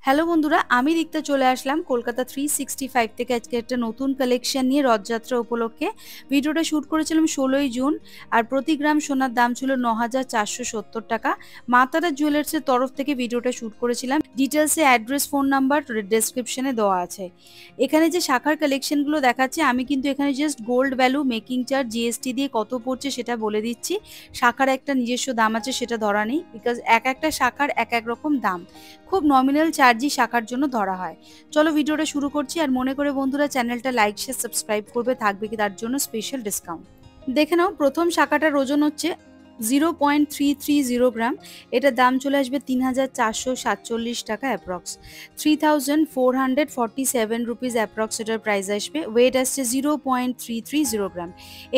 Hello বন্ধুরা, আমি রিক্তা চলে আসলাম কলকাতা 365 থেকে আজকে একটা নতুন কালেকশন নিয়ে রথযাত্রা উপলক্ষে। ভিডিওটা শ্যুট করেছিলাম 16ই জুন। আর প্রতি গ্রাম সোনার দাম ছিল ৯,৪৭০ টাকা। মা তারা জুয়েলার্সের তরফ থেকে ভিডিওটা শ্যুট করেছিলাম। ডিটেলসে অ্যাড্রেস, ফোন নাম্বার ডেসক্রিপশনে দেওয়া আছে। এখানে যে শাখার কালেকশনগুলো দেখাচ্ছি, আমি কিন্তু এখানে just gold value, making charge, GST দিয়ে কত পড়ছে সেটা বলে দিচ্ছি। শাখার একটা নিজস্ব দাম আছে, সেটা ধরা নেই, বিকজ একটা শাখার এক রকম দাম। খুব নমিনাল চার্জই শাখার জন্য ধরা হয়। চলো ভিডিওটা শুরু করছি। আর মনে করে বন্ধুরা চ্যানেলটা লাইক, শেয়ার, সাবস্ক্রাইব করবে, থাকবে কি তার জন্য স্পেশাল ডিসকাউন্ট। দেখে নাও, প্রথম শাখাটার ওজন হচ্ছে 0.330 গ্রাম। এটার দাম চলে আসবে ৩,৪৪৭ টাকা অ্যাপ্রক্স, 3,447 রুপিস অ্যাপ্রক্স এটার প্রাইস আসবে। ওয়েট আসছে 0.330 গ্রাম।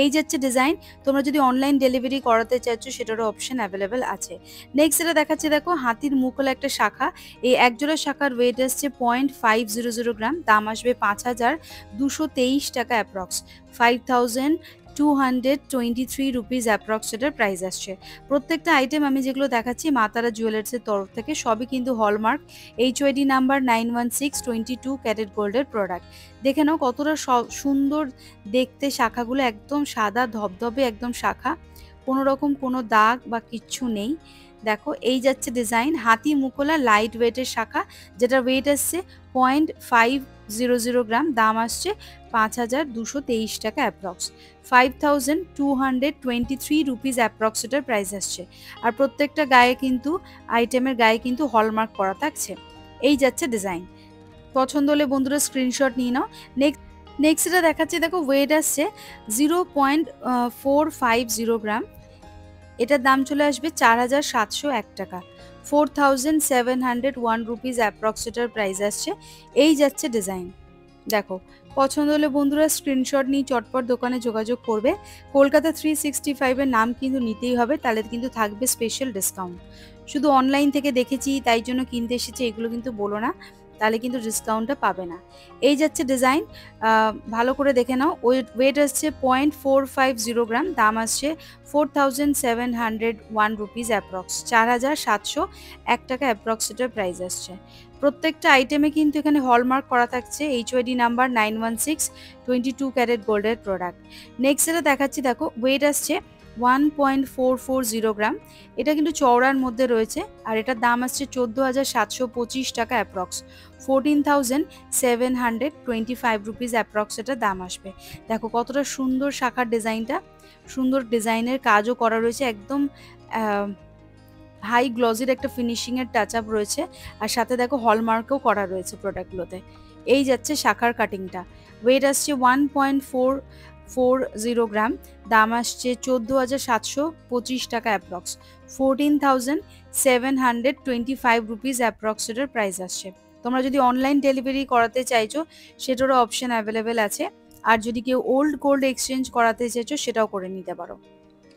এই যাচ্ছে ডিজাইন। তোমরা যদি অনলাইন ডেলিভারি করাতে চাইছো সেটারও অপশন অ্যাভেলেবেল আছে। নেক্সট এটা দেখাচ্ছে, দেখো হাতির মুখ হলো একটা শাখা। এই একজোড়া শাখার ওয়েট আসছে 0.500 গ্রাম। দাম আসবে 5,223 টাকা অ্যাপ্রক্স, 5,223 রুপিস অ্যাপ্রক্স এটার প্রাইস আসছে। প্রত্যেকটা আইটেম আমি যেগুলো দেখাচ্ছি মা তারা জুয়েলার্সের তরফ থেকে, সবই কিন্তু হলমার্ক, HYD নাম্বার 916, 22 ক্যারেট গোল্ডের প্রোডাক্ট। দেখে নাও কতটা সুন্দর দেখতে শাখাগুলো, একদম সাদা ধবধবে একদম শাখা, কোনো রকম কোনো দাগ বা কিচ্ছু নেই। দেখো এই যাচ্ছে ডিজাইন, হাতি মুখোলা লাইট ওয়েটের শাখা, যেটা ওয়েট আসছে 0.500 গ্রাম। দাম আসছে 5,223 টাকা অ্যাপ্রক্স, 5,223 রুপিস অ্যাপ্রক্স এটার প্রাইস আসছে। আর প্রত্যেকটা গায়ে কিন্তু আইটেমের গায়ে কিন্তু হলমার্ক করা থাকছে। এই যাচ্ছে ডিজাইন। পছন্দ হলে বন্ধুরা স্ক্রিনশট নিয়ে নাও। নেক্সট এটা দেখাচ্ছি, দেখো ওয়েট আসছে 0.450 গ্রাম। এটার দাম চলে আসবে 4,701 টাকা, 4,701 রুপিস অ্যাপ্রক্স এটার প্রাইস আসছে। এই যাচ্ছে ডিজাইন। দেখো পছন্দ হলে বন্ধুরা স্ক্রিনশট নিয়ে চটপট দোকানে যোগাযোগ করবে। কলকাতা 365-এর নাম কিন্তু নিতেই হবে, তাহলে কিন্তু থাকবে স্পেশাল ডিসকাউন্ট। শুধু অনলাইন থেকে দেখেছি তাই জন্য কিনতে এসেছি এগুলো কিন্তু বলো না, তাহলে কিন্তু ডিসকাউন্টটা পাবে না। এই যাচ্ছে ডিজাইন, ভালো করে দেখে নাও। ওয়েট আসছে 0.450 গ্রাম। দাম আসছে 4,701 রুপিস অ্যাপ্রক্স, 4,701 টাকা অ্যাপ্রক্স এটার প্রাইস আসছে। প্রত্যেকটা আইটেমে কিন্তু এখানে হলমার্ক করা থাকছে, HYD নাম্বার 916, 22 ক্যারেট গোল্ডের প্রোডাক্ট। নেক্সট এটা দেখাচ্ছি, দেখো ওয়েট আসছে 1.440 গ্রাম। এটা কিন্তু চওড়ার মধ্যে রয়েছে, আর এটার দাম আসছে 14,725 টাকা অ্যাপ্রক্স, 14,725 রুপিস অ্যাপ্রক্স এটার দাম আসবে। দেখো কতটা সুন্দর শাখার ডিজাইনটা, সুন্দর ডিজাইনের কাজও করা রয়েছে, একদম হাই গ্লজির একটা ফিনিশিং এর টাচ আপ রয়েছে। আর সাথে দেখো হলমার্কও করা রয়েছে প্রোডাক্টগুলোতে। এই যাচ্ছে শাখার কাটিংটা। ওয়েট আসছে 1.440 গ্রাম। দাম আসছে 14,725 টাকা অ্যাপ্রক্স, 14,725 রুপিস অ্যাপ্রক্স এটার প্রাইস আসছে। তোমরা যদি অনলাইন ডেলিভারি করাতে চাইছো সেটারও অপশন অ্যাভেলেবেল আছে। আর যদি কেউ ওল্ড গোল্ড এক্সচেঞ্জ করাতে চাইছো সেটাও করে নিতে পারো।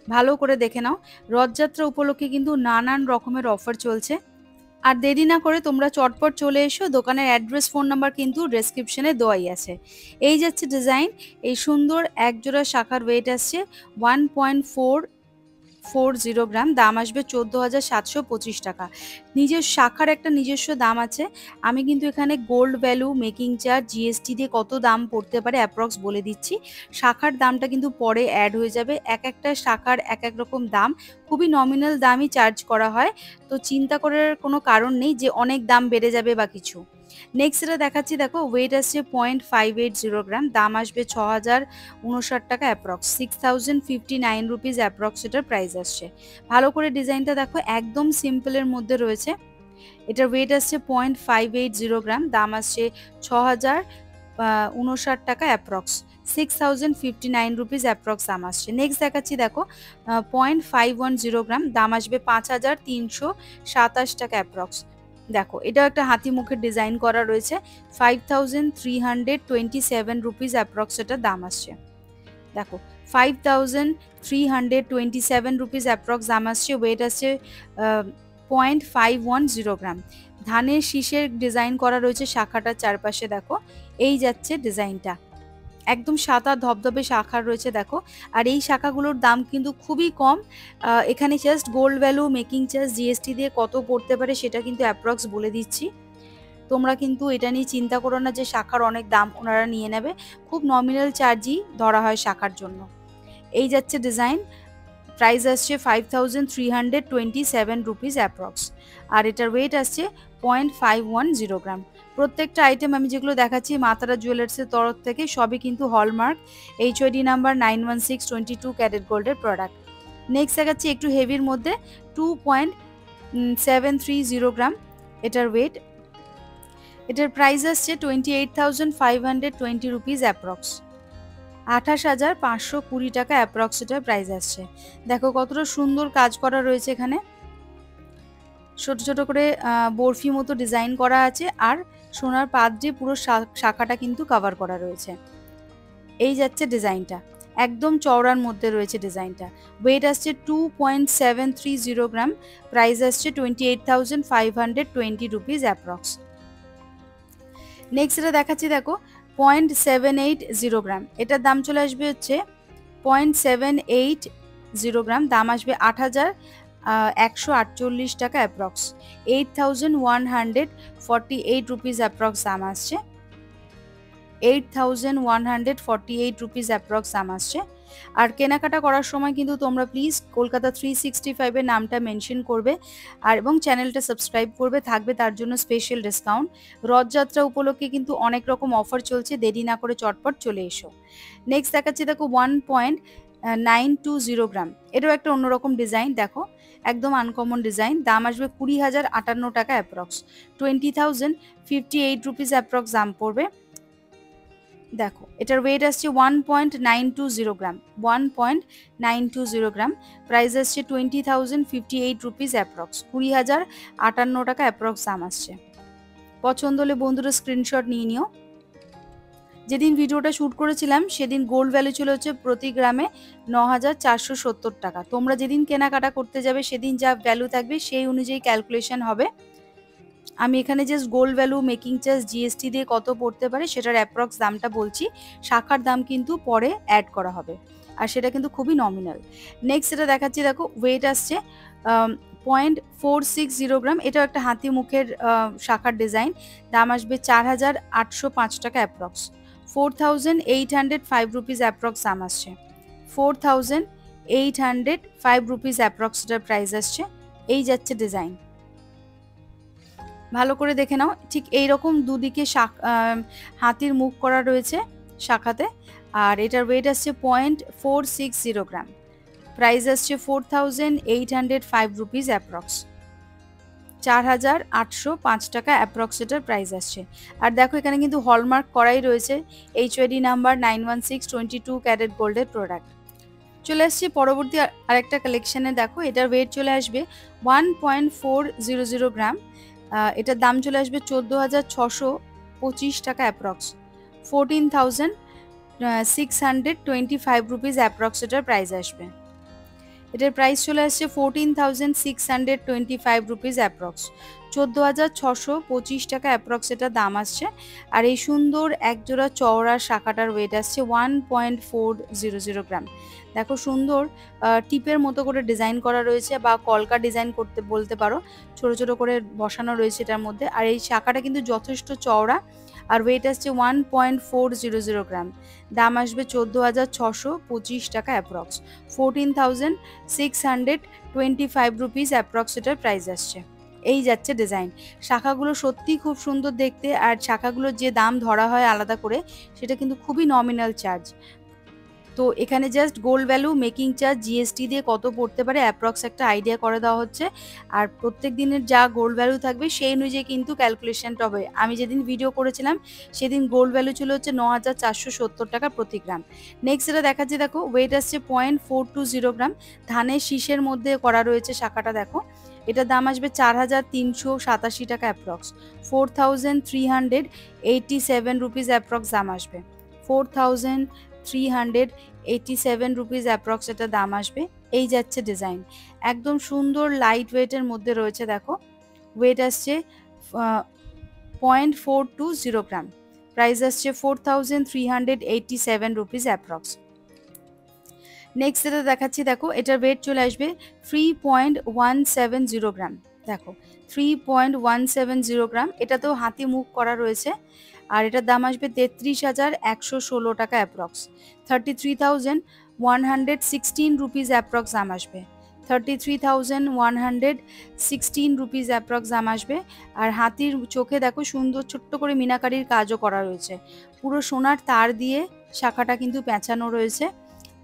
ভালো করে দেখে নাও, রথযাত্রা উপলক্ষে কিন্তু নানান রকমের অফার চলছে। আর দেরি না করে তোমরা চটপট চলে এসো। দোকানের অ্যাড্রেস, ফোন নাম্বার কিন্তু ডেসক্রিপশনে দেওয়াই আছে। এই যাচ্ছে ডিজাইন। এই সুন্দর একজোড়া শাখার ওয়েট আসছে 1.440 গ্রাম। দাম আসবে 14,725 টাকা। নিজের শাখার একটা নিজস্ব দাম আছে। আমি কিন্তু এখানে gold value, making charge, GST দিয়ে কত দাম পড়তে পারে অ্যাপ্রক্স বলে দিচ্ছি। শাখার দামটা কিন্তু পরে অ্যাড হয়ে যাবে। একটা শাখার এক রকম দাম, খুবই নমিনাল দামই চার্জ করা হয়। তো চিন্তা করার কোনো কারণ নেই যে অনেক দাম বেড়ে যাবে বা কিছু। নেক্সট এটা দেখাচ্ছি, দেখো ওয়েট আসছে 0.580 গ্রাম। দাম আসবে 6,059 টাকা অ্যাপ্রক্স, 6,059 রুপিস অ্যাপ্রক্স এটার প্রাইস আসছে। ভালো করে ডিজাইনটা দেখো, একদম সিম্পলের মধ্যে রয়েছে। এটার ওয়েট আসছে 0.580 গ্রাম। দাম আসছে 6,059 টাকা অ্যাপ্রক্স, 6,059 রুপিস অ্যাপ্রক্স দাম আসছে। নেক্সট দেখাচ্ছি, দেখো 0.510 গ্রাম। দাম আসবে 5,327 টাকা অ্যাপ্রক্স। দেখো এটাও একটা হাতি মুখের ডিজাইন করা রয়েছে, 5,327 রুপিস অ্যাপ্রক্স এটার দাম আসছে। দেখো 5,327 রুপিস অ্যাপ্রক্স দাম আসছে। ওয়েট আসছে 0.510 গ্রাম। ধানের শীষের ডিজাইন করা রয়েছে শাখাটার চারপাশে। দেখো এই যাচ্ছে ডিজাইনটা, একদম সাদা ধবধবে শাখা রয়েছে দেখো। আর এই শাখাগুলোর দাম কিন্তু খুবই কম। এখানে just gold value, making charge, GST দিয়ে কত পড়তে পারে সেটা কিন্তু অ্যাপ্রক্স বলে দিচ্ছি। তোমরা কিন্তু এটা নিয়ে চিন্তা করো না যে শাখার অনেক দাম ওনারা নিয়ে নেবে, খুব নমিনাল চার্জই ধরা হয় শাখার জন্য। এই যাচ্ছে ডিজাইন, প্রাইস আসছে 5327 রুপিস অ্যাপ্রক্স, আর এটার ওয়েট আসছে 0.510 গ্রাম। প্রত্যেকটা আইটেম আমি যেগুলো দেখাচ্ছি মা তারা জুয়েলার্সের তরফ থেকে সবই কিন্তু হলমার্ক HOD নাম্বার 916 22 ক্যারেট গোল্ডের প্রোডাক্ট। নেক্সট দেখাচ্ছি একটু হেভির মধ্যে 2.730 গ্রাম এটার ওয়েট, এটার প্রাইস আসছে 28,520 রুপিস অ্যাপ্রক্স, 28,520 টাকা অ্যাপ্রক্স এটার প্রাইস আসছে। দেখো কতটা সুন্দর কাজ করা রয়েছে, এখানে ছোট ছোট করে বরফি মতো ডিজাইন করা আছে, আর সোনার পাত দিয়ে পুরো শাখাটা কিন্তু কভার করা রয়েছে। এই যাচ্ছে ডিজাইনটা, একদম চওড়ার মধ্যে রয়েছে ডিজাইনটা। ওয়েট আসছে 2.730 গ্রাম, প্রাইস আসছে 28,520 রুপিস অ্যাপ্রক্স। নেক্সট এটা দেখাচ্ছি, দেখো 0.780 গ্রাম, এটার দাম চলে আসবে হচ্ছে 0.780 গ্রাম, দাম আসবে 8,148 টাকা অ্যাপ্রক্স, 8,148 রুপিস অ্যাপ্রক্স দাম আসছে, 8,148 রুপিস অ্যাপ্রক্স দাম আসছে। আর কেনাকাটা করার সময় কিন্তু তোমরা প্লিজ কলকাতা 365 এর নামটা মেনশন করবে, আর এবং চ্যানেলটা সাবস্ক্রাইব করবে, থাকবে তার জন্য স্পেশাল ডিসকাউন্ট। রথযাত্রা উপলক্ষে কিন্তু অনেক রকম অফার চলছে, দেরি না করে চটপট চলে এসো। নেক্সট দেখাচ্ছি, দেখো 1.920 গ্রাম, এটাও একটা অন্যরকম ডিজাইন, দেখো একদম আনকমন ডিজাইন, দাম আসবে 20,058 টাকা অ্যাপ্রক্স, 20,058 রুপিস অ্যাপ্রক্স দাম পড়বে। দেখো এটার ওয়েট আসছে 1.920 গ্রাম, 1.920 গ্রাম, প্রাইস আসছে 20,058 রুপিস অ্যাপ্রক্স, 20,058 টাকা অ্যাপ্রক্স দাম আসছে। পছন্দ হলে বন্ধুরা স্ক্রিনশট নিয়ে নিও। যেদিন ভিডিওটা শ্যুট করেছিলাম সেদিন গোল্ড ভ্যালু ছিল হচ্ছে প্রতি গ্রামে 9,470 টাকা। তোমরা যেদিন কেনাকাটা করতে যাবে সেদিন যা ভ্যালু থাকবে সেই অনুযায়ী ক্যালকুলেশন হবে। আমি এখানে just gold value, making charge, GST দিয়ে কত পড়তে পারে সেটার অ্যাপ্রক্স দামটা বলছি, শাখার দাম কিন্তু পরে অ্যাড করা হবে, আর সেটা কিন্তু খুবই নমিনাল। নেক্সট এটা দেখাচ্ছি, দেখো ওয়েট আসছে 0.460 গ্রাম, এটাও একটা হাতি মুখের শাখার ডিজাইন, দাম আসবে 4,805 টাকা অ্যাপ্রক্স, 4,805 রুপিস অ্যাপ্রক্স দাম আসছে, 4,805 রুপিস অ্যাপ্রক্স এটার প্রাইস আসছে। এই যাচ্ছে ডিজাইন, ভালো করে দেখে নাও, ঠিক এইরকম দুদিকে হাতির মুখ করা রয়েছে শাখাতে, আর এটার ওয়েট আসছে 0.460 গ্রাম, প্রাইস আসছে 4,805 রুপিস অ্যাপ্রক্স, 4,805 টাকা অ্যাপ্রক্স এটার প্রাইস আসছে। আর দেখো এখানে কিন্তু হলমার্ক করাই রয়েছে HOD নাম্বার 916 22 ক্যারেট গোল্ডের প্রোডাক্ট। চলে আসছে পরবর্তী আরেকটা কালেকশানে, দেখো এটার ওয়েট চলে আসবে 1.400 গ্রাম, এটার দাম চলে আসবে 14,625 টাকা অ্যাপ্রক্স, 14,625 রুপিস অ্যাপ্রক্স এটার প্রাইস আসবে। এটার প্রাইস চলে আসছে 14,625 রুপিস অ্যাপ্রক্স, 14,625 টাকা অ্যাপ্রক্স এটার দাম আসছে। আর এই সুন্দর একজোড়া চওড়া শাখাটার ওয়েট আসছে 1.400 গ্রাম। দেখো সুন্দর টিপের মতো করে ডিজাইন করা রয়েছে, বা কলকা ডিজাইন করতে বলতে পারো, ছোট ছোট করে বসানো রয়েছে এটার মধ্যে। আর এই শাখাটা কিন্তু যথেষ্ট চওড়া, আর ওয়েট আসছে 1.400 গ্রাম, দাম আসবে 14,625 টাকা অ্যাপ্রক্স, 14,625 রুপিস অ্যাপ্রক্স এটার প্রাইস আসছে। এই যাচ্ছে ডিজাইন, শাখাগুলো সত্যি খুব সুন্দর দেখতে, আর শাখাগুলোর যে দাম ধরা হয় আলাদা করে সেটা কিন্তু খুবই নমিনাল চার্জ। তো এখানে just gold value, making charge, GST দিয়ে কত পড়তে পারে অ্যাপ্রক্স একটা আইডিয়া করে দেওয়া হচ্ছে, আর প্রত্যেক দিনের যা গোল্ড ভ্যালু থাকবে সেই অনুযায়ী কিন্তু ক্যালকুলেশনটা হবে। আমি যেদিন ভিডিও করেছিলাম সেদিন গোল্ড ভ্যালু ছিল হচ্ছে 9,470 টাকা প্রতি গ্রাম। নেক্সট এটা দেখাচ্ছি, দেখো ওয়েট আসছে 0.420 গ্রাম, ধানের শীষের মধ্যে করা রয়েছে শাখাটা, দেখো এটার দাম আসবে 4,387 টাকা অ্যাপ্রক্স, 4,387 রুপিস অ্যাপ্রক্স দাম আসবে, 4,387 রুপিস অ্যাপ্রক্স এটা দাম আসবে। এই যাচ্ছে ডিজাইন, একদম সুন্দর লাইট ওয়েটের মধ্যে রয়েছে, দেখো ওয়েট আসছে 0.420 গ্রাম, প্রাইস আসছে 4,387 রুপিস অ্যাপ্রক্স। নেক্সট এটা দেখাচ্ছি, দেখো এটার ওয়েট চলে আসবে 3.170 গ্রাম, দেখো 3.170 গ্রাম, এটাতেও হাতি মুখ করা রয়েছে। আর এটার দাম আসবে 33,116 টাকা অ্যাপ্রক্স। 33,116 রুপিস অ্যাপ্রক্স দাম আসবে। 33,116 রুপিস অ্যাপ্রক্স দাম আসবে। আর হাতির চোখে দেখো সুন্দর ছোট্ট করে মিনাকারির কাজও করা রয়েছে। পুরো সোনার তার দিয়ে শাখাটা কিন্তু পেঁচানো রয়েছে।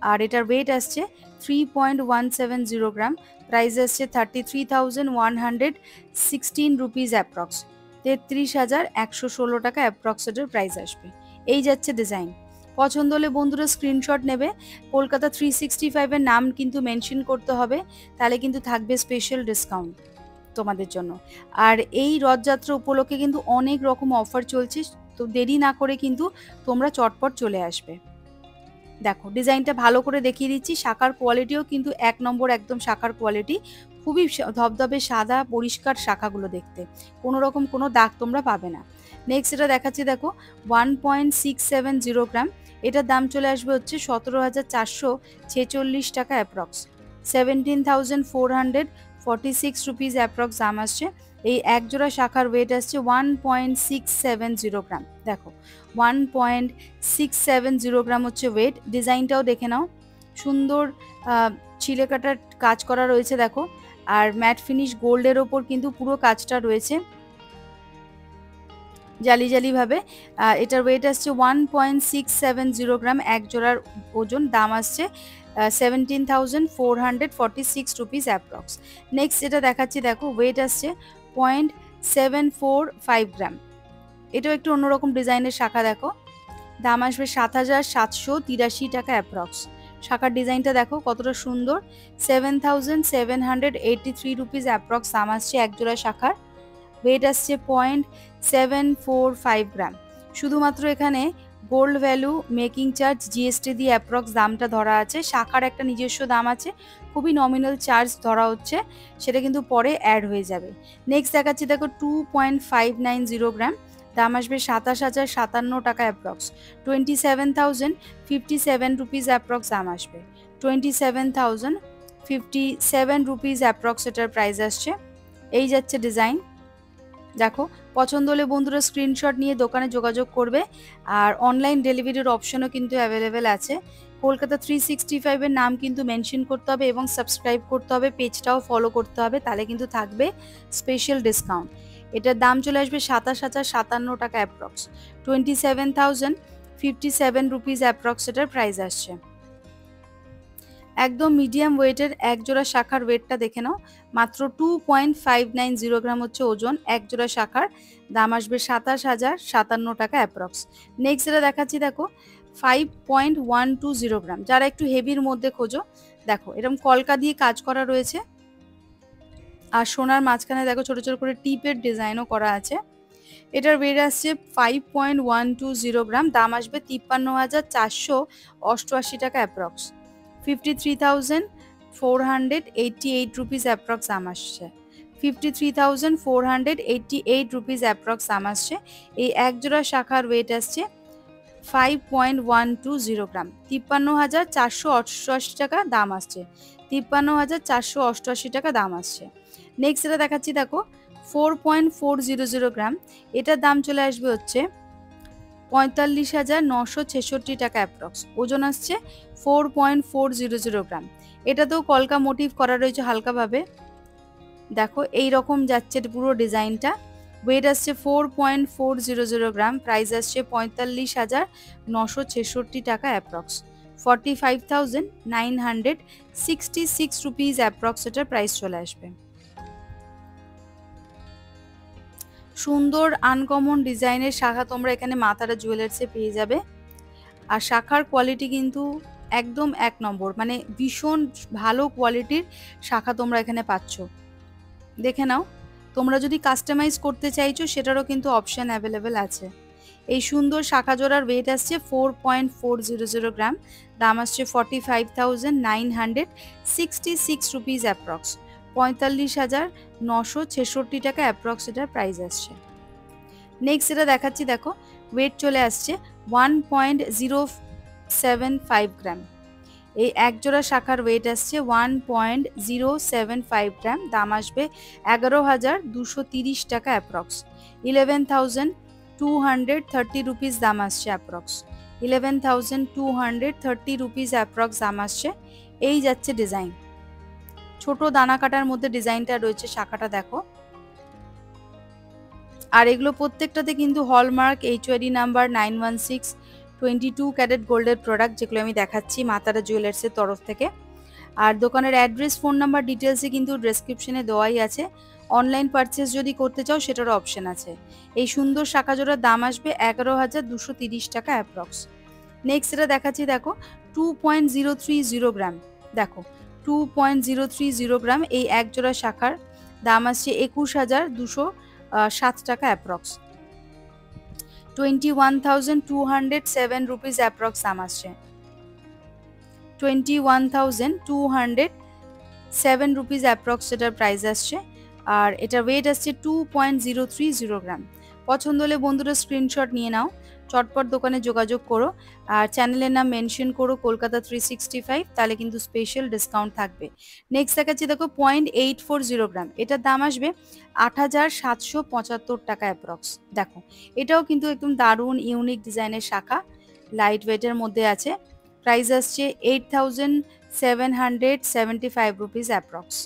আর এটার ওয়েট আসছে 3.170 গ্রাম। প্রাইস আসছে 33,116 রুপিস অ্যাপ্রক্স। 33,116 টাকা অ্যাপ্রক্সেটের প্রাইস আসবে। এই যাচ্ছে ডিজাইন। পছন্দ হলে বন্ধুরা স্ক্রিনশট নেবে। কলকাতা 365-এর নাম কিন্তু মেনশন করতে হবে, তাহলে কিন্তু থাকবে স্পেশাল ডিসকাউন্ট তোমাদের জন্য। আর এই রথযাত্রা উপলক্ষে কিন্তু অনেক রকম অফার চলছে, তো দেরি না করে কিন্তু তোমরা চটপট চলে আসবে। দেখো ডিজাইনটা ভালো করে দেখিয়ে দিচ্ছি। শাখার কোয়ালিটিও কিন্তু 1 নম্বর একদম শাখার কোয়ালিটি। খুবই ধবধবে সাদা পরিষ্কার শাখাগুলো দেখতে, কোনো রকম কোনো দাগ তোমরা পাবে না। নেক্সট এটা দেখাচ্ছি দেখো 1.670 গ্রাম। এটার দাম চলে আসবে হচ্ছে 17,446 টাকা অ্যাপ্রক্স। 17,446 রুপিস অ্যাপ্রক্স দাম আসছে। এই এক জোড়া শাখার ওয়েট আসছে 1.670 গ্রাম। দেখো 1.670 গ্রাম হচ্ছে ওয়েট। ডিজাইনটাও দেখে নাও, সুন্দর ছিলে কাটার কাজ করা রয়েছে দেখো। আর ম্যাট ফিনিশ গোল্ডের ওপর কিন্তু পুরো কাজটা রয়েছে জালি জালি ভাবে। এটার ওয়েট আসছে 1.670 গ্রাম। এক জোড়ার ওজন। দাম আসছে 17,446 রুপিস অ্যাপ্রক্স। নেক্সট এটা দেখাচ্ছি দেখো, ওয়েট আসছে 0.745 গ্রাম। এটাও একটু অন্যরকম ডিজাইনের শাখা দেখো। দাম আসবে 7,783 টাকা অ্যাপ্রক্স। শাখার ডিজাইনটা দেখো কতটা সুন্দর। 7,783 রুপিস অ্যাপ্রক্স দাম আসছে এক জোড়া শাখার। ওয়েট আসছে 0.745 গ্রাম। শুধুমাত্র এখানে gold value, making charge, GST দিয়ে অ্যাপ্রক্স দামটা ধরা আছে। শাখার একটা নিজস্ব দাম আছে, খুবই নমিনাল চার্জ ধরা হচ্ছে, সেটা কিন্তু পরে অ্যাড হয়ে যাবে। নেক্সট দেখাচ্ছি দেখো 2.590 গ্রাম। দাম আসবে 27,057 টাকা অ্যাপ্রক্স। 27,057 রুপিস অ্যাপ্রক্স দাম আসবে। 27,057 রুপিস অ্যাপ্রক্স এটার প্রাইস আসছে। এই যাচ্ছে ডিজাইন। দেখো পছন্দ হলে বন্ধুরা স্ক্রিনশট নিয়ে দোকানে যোগাযোগ করবে। আর অনলাইন ডেলিভারির অপশনও কিন্তু অ্যাভেলেবেল আছে। কলকাতা 365-এর নাম কিন্তু মেনশন করতে হবে এবং সাবস্ক্রাইব করতে হবে, পেজটাও ফলো করতে হবে, তাহলে কিন্তু থাকবে স্পেশাল ডিসকাউন্ট। এটার দাম চলে আসবে 27,057 টাকা অ্যাপ্রক্স। 27,057 রুপিস অ্যাপ্রক্স এটার প্রাইস আসছে। একদম মিডিয়াম ওয়েটের এক জোড়া শাখার ওয়েটটা দেখে নাও। মাত্র 2.590 গ্রাম হচ্ছে ওজন এক জোড়া শাখার। দাম আসবে 27,057 টাকা অ্যাপ্রক্স। নেক্সট যেটা দেখাচ্ছি দেখো 5.120 গ্রাম। যারা একটু হেভির মধ্যে খোঁজো, দেখো এরকম কলকা দিয়ে কাজ করা রয়েছে। আর সোনার মাঝখানে দেখো ছোট ছোট করে টিপের ডিজাইনও করা আছে। এটার ওয়েট আসছে 5.120 গ্রাম। দাম আসবে 53,488 টাকা অ্যাপ্রক্স। 53,488 রুপিস অ্যাপ্রক্স দাম আসছে। 53,488 রুপিস অ্যাপ্রক্স দাম আসছে। এই এক জোড়া শাখার ওয়েট আসছে 5.120 গ্রাম। 53,488 টাকা দাম আসছে। 53,488 টাকা দাম আসছে। নেক্সট এটা দেখাচ্ছি দেখো 4.400 গ্রাম। এটার দাম চলে আসবে হচ্ছে 45,966 টাকা অ্যাপ্রক্স। ওজন আসছে 4.400 গ্রাম। এটাতেও কলকা মোটিভ করা রয়েছে হালকাভাবে। দেখো এই রকম যাচ্ছে পুরো ডিজাইনটা। ওয়েট আসছে 4.400 গ্রাম। প্রাইস আসছে 45,966 টাকা অ্যাপ্রক্স। 45,966 রুপিস অ্যাপ্রক্স এটার প্রাইস চলে আসবে। সুন্দর আনকমন ডিজাইনের শাখা তোমরা এখানে মা তারা জুয়েলার্সে পেয়ে যাবে। আর শাখার কোয়ালিটি কিন্তু একদম 1 নম্বর, মানে ভীষণ ভালো কোয়ালিটির শাখা তোমরা এখানে পাচ্ছ। দেখে নাও, তোমরা যদি কাস্টমাইজ করতে চাইছো সেটারও কিন্তু অপশন অ্যাভেলেবেল আছে। এই সুন্দর শাখা জোড়ার ওয়েট আসছে 4.400 গ্রাম। দাম আসছে 45,966 রুপিস অ্যাপ্রক্স। 45,966 টাকা অ্যাপ্রক্স এটার প্রাইস আসছে। নেক্সট এটা দেখাচ্ছি দেখো, ওয়েট চলে আসছে 1.075 গ্রাম। এই এক জোড়া শাখার ওয়েট আসছে 1.075 গ্রাম, দাম আসবে 11,230 টাকা অ্যাপ্রক্স। 11,230 রুপিস দাম আসছে অ্যাপ্রক্স। 11,230 রুপিস অ্যাপ্রক্স দাম আসছে। এই যাচ্ছে ডিজাইন, ছোট দানা কাটার মধ্যে ডিজাইনটা রয়েছে, শাখাটা দেখো। আর এগুলো প্রত্যেকটাতে কিন্তু হলমার্ক HYD নাম্বার 916 22 ক্যারেট গোল্ডের প্রোডাক্ট, যেগুলো আমি দেখাচ্ছি মা তারা জুয়েলার্সের তরফ থেকে। আর দোকানের অ্যাড্রেস, ফোন নাম্বার ডিটেলসে কিন্তু ডেসক্রিপশনে দেওয়াই আছে। অনলাইন পারচেস যদি করতে চাও সেটারও অপশন আছে। এই সুন্দর শাখা জোড়ার দাম আসবে 11,230 টাকা অ্যাপ্রক্স। নেক্সট এটা দেখাচ্ছি, দেখো 2.030 গ্রাম, দেখো 2.030 গ্রাম এই এক জোড়া শাখার দাম আসছে 21,207 টাকা অ্যাপ্রক্স। 21,207 রুপিস অ্যাপ্রক্স দাম আসছে। 21,207 রুপিস অ্যাপ্রক্স এটার প্রাইস আসছে। আর এটা ওয়েট আসছে 2.030 গ্রাম। পছন্দ হলে বন্ধুরা স্ক্রিনশট নিয়ে নাও, চটপট দোকানে যোগাযোগ করো, আর চ্যানেলের নাম মেনশন করো কলকাতা 365, তাহলে কিন্তু স্পেশাল ডিসকাউন্ট থাকবে। নেক্সট দেখাচ্ছি, দেখো 0.840 গ্রাম, এটার দাম আসবে 8,775 টাকা অ্যাপ্রক্স। দেখো এটাও কিন্তু একদম দারুণ ইউনিক ডিজাইনের শাখা, লাইট ওয়েটের মধ্যে আছে। প্রাইস আসছে 8,775 রুপিস অ্যাপ্রক্স।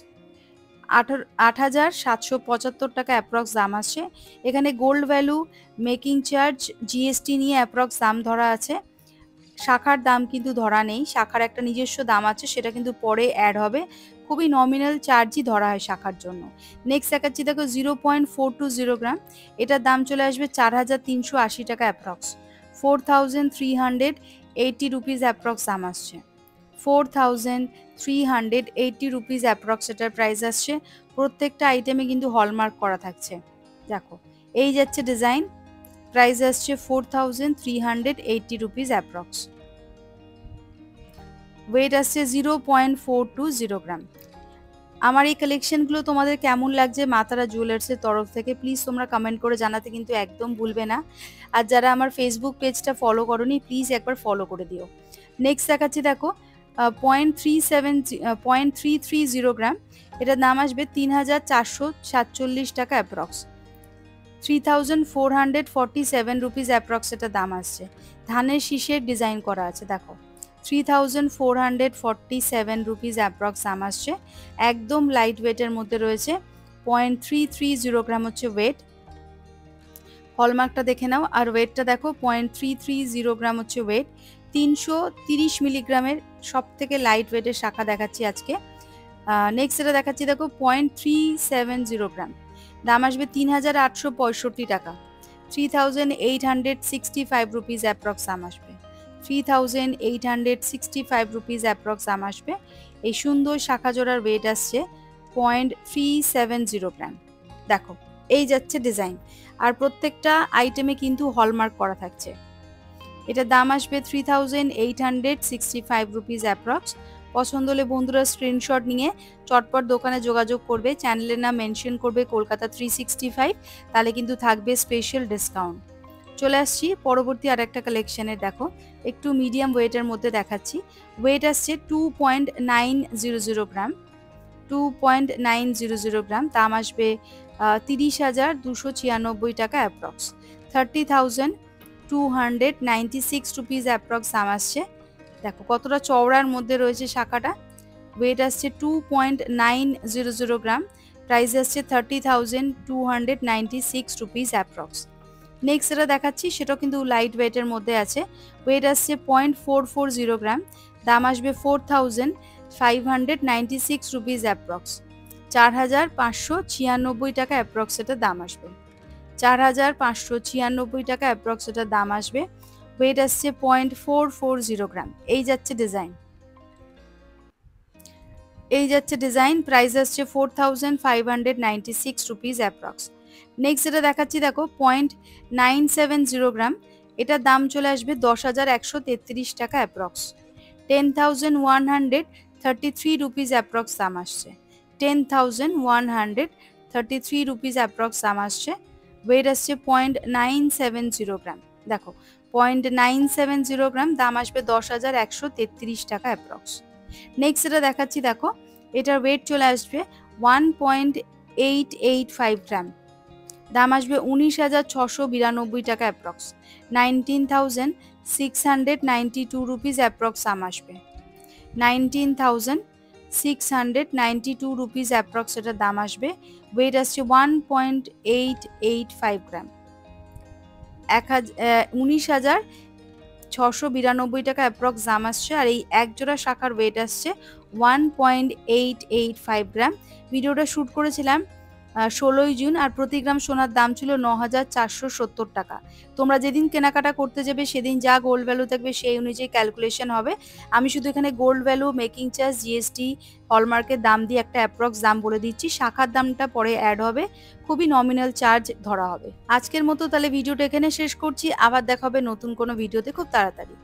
8,775 টাকা অ্যাপ্রক্স দাম আসছে। এখানে gold value, making charge, GST নিয়ে অ্যাপ্রক্স দাম ধরা আছে। শাখার দাম কিন্তু ধরা নেই, শাখার একটা নিজস্ব দাম আছে, সেটা কিন্তু পরে অ্যাড হবে। খুবই নমিনাল চার্জই ধরা হয় শাখার জন্য। নেক্সট দেখাচ্ছি, দেখো 0.420 গ্রাম, এটার দাম চলে আসবে 4,380 টাকা অ্যাপ্রক্স। 4,380 রুপিস অ্যাপ্রক্স দাম আসছে। 4,380 রুপিস অ্যাপ্রক্স এটার প্রাইস আসছে। প্রত্যেকটা আইটেমে কিন্তু হলমার্ক করা থাকছে। দেখো এই যাচ্ছে ডিজাইন, প্রাইস আসছে 4,380 রুপিস অ্যাপ্রক্স। ওয়েট আসছে 0.420 গ্রাম। আমার এই কালেকশনগুলো তোমাদের কেমন লাগছে মা তারা জুয়েলার্সের তরফ থেকে প্লিজ তোমরা কমেন্ট করে জানাতে কিন্তু একদম ভুলবে না। আর যারা আমার ফেসবুক পেজটা ফলো করোনি প্লিজ একবার ফলো করে দিও। নেক্সট দেখাচ্ছি, দেখো 0.330 গ্রাম, এটার দাম আসবে 3,447 টাকা অ্যাপ্রক্স। 3,447 রুপিস অ্যাপ্রক্স এটার দাম আসছে। ধানের শীষের ডিজাইন করা আছে, দেখো 3,447 রুপিস অ্যাপ্রক্স দাম আসছে। একদম লাইট ওয়েটের মধ্যে রয়েছে। 0.330 গ্রাম হচ্ছে ওয়েট। হলমার্কটা দেখে নাও, আর ওয়েটটা দেখো 0.330 গ্রাম হচ্ছে ওয়েট। 330 মিলিগ্রামের সব থেকে লাইট ওয়েটের শাখা দেখাচ্ছি আজকে। নেক্সট এটা দেখাচ্ছি, দেখো 0.370 গ্রাম, দাম আসবে 3,865 টাকা। 3,865 রুপিস অ্যাপ্রক্স দাম আসবে। 3,865 রুপিস অ্যাপ্রক্স দাম আসবে। এই সুন্দর শাখা জোড়ার ওয়েট আসছে 0.370 গ্রাম। দেখো এই যাচ্ছে ডিজাইন, আর প্রত্যেকটা আইটেমে কিন্তু হলমার্ক করা থাকছে। এটার দাম আসবে 3,865 রুপিস অ্যাপ্রক্স। পছন্দ হলে বন্ধুরা স্ক্রিনশট নিয়ে চটপট দোকানে যোগাযোগ করবে, চ্যানেলের নাম মেনশন করবে কলকাতা 365, তাহলে কিন্তু থাকবে স্পেশাল ডিসকাউন্ট। চলে আসছি পরবর্তী আর একটা কালেকশনের, দেখো একটু মিডিয়াম ওয়েটের মধ্যে দেখাচ্ছি। ওয়েট আসছে 2.900 গ্রাম। 2.900 গ্রাম, দাম আসবে 30,296 টাকা অ্যাপ্রক্স। 30,296 রুপিস অ্যাপ্রক্স দাম আসছে। দেখো কতটা চওড়ার মধ্যে রয়েছে শাখাটা। ওয়েট আসছে 2.900 গ্রাম, প্রাইস আসছে 30,296 রুপিস অ্যাপ্রক্স। নেক্সট যেটা দেখাচ্ছি সেটাও কিন্তু লাইট ওয়েটের মধ্যে আছে। ওয়েট আসছে 0.440 গ্রাম, দাম আসবে 4,596 রুপিস অ্যাপ্রক্স। 4,596 টাকা অ্যাপ্রক্স এটার দাম আসবে। 4,596 টাকা অ্যাপ্রক্স এটার দাম আসবে। ওয়েট আসছে 0.440 গ্রাম। এই যাচ্ছে ডিজাইন, এই যাচ্ছে ডিজাইন, প্রাইস আসছে 4,596 রুপিস অ্যাপ্রক্স। নেক্সট যেটা দেখাচ্ছি, দেখো 0.970 গ্রাম, এটার দাম চলে আসবে 10,133 টাকা অ্যাপ্রক্স। 10,133 রুপিস অ্যাপ্রক্স দাম আসছে। 10,133 রুপিস অ্যাপ্রক্স দাম আসছে। ওয়েট আসছে 0.970 গ্রাম। দেখো 0.970 গ্রাম, দাম আসবে 10,133 টাকা অ্যাপ্রক্স। নেক্সট এটা দেখাচ্ছি, দেখো এটার ওয়েট চলে আসবে 1.885 গ্রাম, দাম আসবে 19,692 টাকা অ্যাপ্রক্স, 19,692 রুপিস অ্যাপ্রক্স দাম আসবে, 19,692 রুপিস অ্যাপ্রক্স এটার দাম আসবে। ওয়েট আসছে 1.885 গ্রাম, 19,692 টাকা অ্যাপ্রক্স দাম আসছে। আর এই এক জোড়া শাখার ওয়েট আসছে 1.885 গ্রাম। ভিডিওটা শ্যুট করেছিলাম 16ই জুন, আর প্রতি গ্রাম সোনার দাম ছিল 9,470 টাকা। তোমরা যেদিন কেনাকাটা করতে যাবে সেদিন যা গোল্ড ভ্যালু থাকবে সেই অনুযায়ী ক্যালকুলেশন হবে। আমি শুধু এখানে gold value, making charge, GST, হলমার্কের দাম দিয়ে একটা অ্যাপ্রক্স দাম বলে দিচ্ছি, শাখার দামটা পরে অ্যাড হবে, খুবই নমিনাল চার্জ ধরা হবে। আজকের মতো তাহলে ভিডিওটা এখানে শেষ করছি, আবার দেখা হবে নতুন কোনো ভিডিওতে খুব তাড়াতাড়ি।